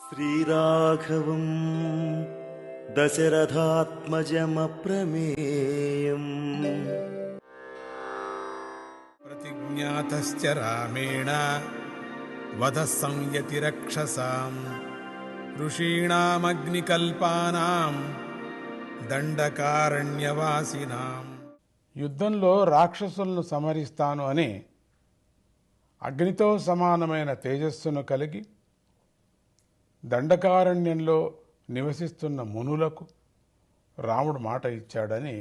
శ్రీరాఘవం దశరథాత్మజమప్రమేయం ప్రతిజ్ఞాతశ్చ రామేణ వధ సంయతి రక్షసాం ఋషీణామగ్నికల్పానాం దండకారణ్యవాసినాం. యుద్ధంలో రాక్షసులను సమరిస్తాను అని అగ్నితో సమానమైన తేజస్సును కలిగి దండకారణ్యంలో నివసిస్తున్న మునులకు రాముడు మాట ఇచ్చాడని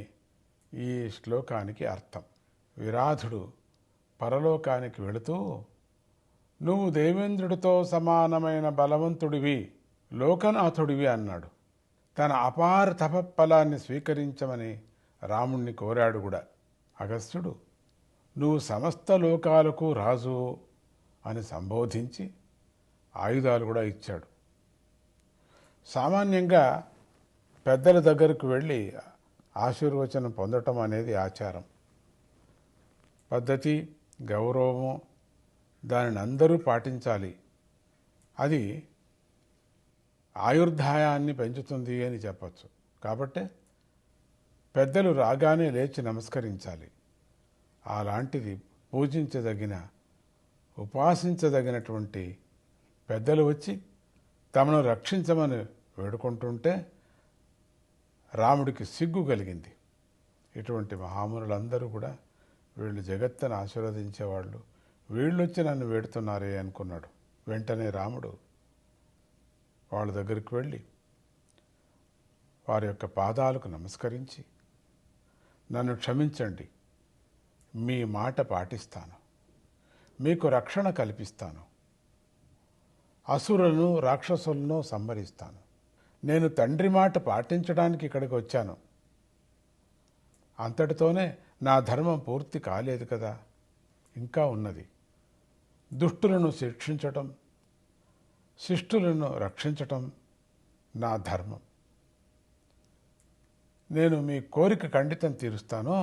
ఈ శ్లోకానికి అర్థం. విరాధుడు పరలోకానికి వెళుతూ, నువ్వు దేవేంద్రుడితో సమానమైన బలవంతుడివి, లోకనాథుడివి అన్నాడు. తన అపార తపఫలాన్ని స్వీకరించమని రాముణ్ణి కోరాడు కూడా. అగస్త్యుడు, నువ్వు సమస్త లోకాలకు రాజు అని సంబోధించి ఆయుధాలు కూడా ఇచ్చాడు. సామాన్యంగా పెద్దల దగ్గరకు వెళ్ళి ఆశీర్వచనం పొందటం అనేది ఆచారం, పద్ధతి, గౌరవము. దానిని అందరూ పాటించాలి. అది ఆయుర్దాయాన్ని పెంచుతుంది అని చెప్పచ్చు. కాబట్టి పెద్దలు రాగానే లేచి నమస్కరించాలి. అలాంటిది పూజించదగిన, ఉపాసించదగినటువంటి పెద్దలు వచ్చి తమను రక్షించమని వేడుకుంటుంటే రాముడికి సిగ్గు కలిగింది. ఇటువంటి మహామునులందరూ కూడా వీళ్ళు జగత్తును ఆశీర్వదించేవాళ్ళు, వీళ్ళొచ్చి నన్ను వేడుతున్నారే అనుకున్నాడు. వెంటనే రాముడు వాళ్ళ దగ్గరికి వెళ్ళి వారి యొక్క పాదాలకు నమస్కరించి, నన్ను క్షమించండి, మీ మాట పాటిస్తాను, మీకు రక్షణ కల్పిస్తాను, అసురులను రాక్షసులను సంహరిస్తాను. నేను తండ్రి మాట పాటించడానికి ఇక్కడికి వచ్చాను. అంతటితోనే నా ధర్మం పూర్తి కాలేదు కదా, ఇంకా ఉన్నది. దుష్టులను శిక్షించటం, శిష్టులను రక్షించటం నా ధర్మం. నేను మీ కోరిక ఖండితం తీరుస్తాను.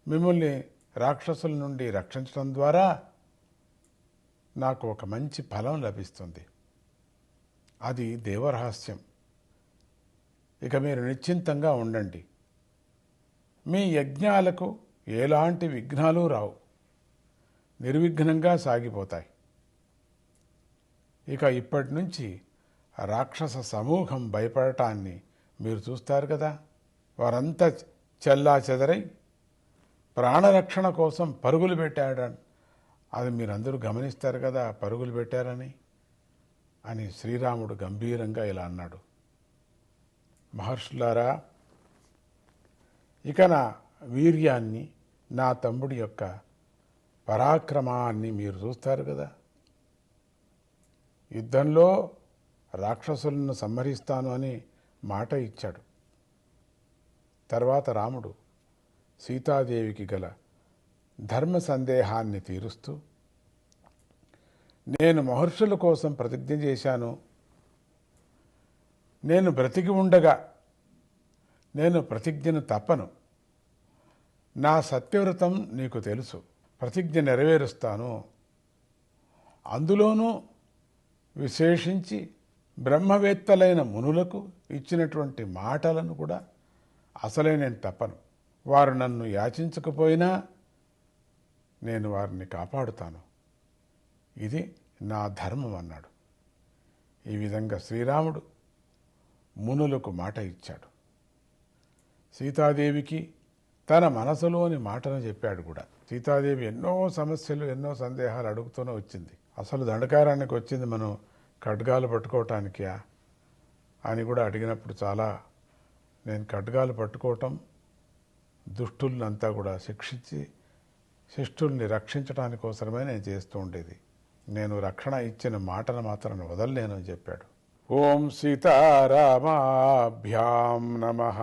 మిమ్మల్ని రాక్షసుల నుండి రక్షించడం ద్వారా నాకు ఒక మంచి ఫలం లభిస్తుంది. అది దేవరహస్యం. ఇక మీరు నిశ్చింతంగా ఉండండి. మీ యజ్ఞాలకు ఎలాంటి విఘ్నాలు రావు, నిర్విఘ్నంగా సాగిపోతాయి. ఇక ఇప్పటి నుంచి రాక్షస సమూహం భయపడటాన్ని మీరు చూస్తారు కదా. వారంతా చెల్లా చెదరై ప్రాణరక్షణ కోసం పరుగులు పెట్టాడని అది మీరందరూ గమనిస్తారు కదా, పరుగులు పెట్టారని అని శ్రీరాముడు గంభీరంగా ఇలా అన్నాడు. మహర్షులారా, ఇక నా వీర్యాన్ని, నా తమ్ముడి యొక్క పరాక్రమాన్ని మీరు చూస్తారు కదా. యుద్ధంలో రాక్షసులను సంహరిస్తాను అని మాట ఇచ్చాడు. తర్వాత రాముడు సీతాదేవికి గల ధర్మ సందేహాన్ని తీరుస్తూ, నేను మహర్షుల కోసం ప్రతిజ్ఞ చేశాను. నేను బ్రతికి ఉండగా నేను ప్రతిజ్ఞను తప్పను. నా సత్యవ్రతం నీకు తెలుసు. ప్రతిజ్ఞ నెరవేరుస్తాను. అందులోనూ విశేషించి బ్రహ్మవేత్తలైన మునులకు ఇచ్చినటువంటి మాటలను కూడా అసలే నేను తప్పను. వారు నన్ను యాచించకపోయినా నేను వారిని కాపాడుతాను. ఇది నా ధర్మం అన్నాడు. ఈ విధంగా శ్రీరాముడు మునులకు మాట ఇచ్చాడు. సీతాదేవికి తన మనసులోని మాటను చెప్పాడు కూడా. సీతాదేవి ఎన్నో సమస్యలు, ఎన్నో సందేహాలు అడుగుతూనే వచ్చింది. అసలు దండకారానికి వచ్చింది మనం ఖడ్గాలు పట్టుకోవటానికి అని కూడా అడిగినప్పుడు నేను ఖడ్గాలు పట్టుకోవటం, దుష్టుల్నంతా కూడా శిక్షించి శిష్టుల్ని రక్షించడానికి కోసమే నేను చేస్తూ ఉండేది. నేను రక్షణ ఇచ్చిన మాటను మాత్రం వదలలేను అని చెప్పాడు. ఓం సీతారామాభ్యాం నమః.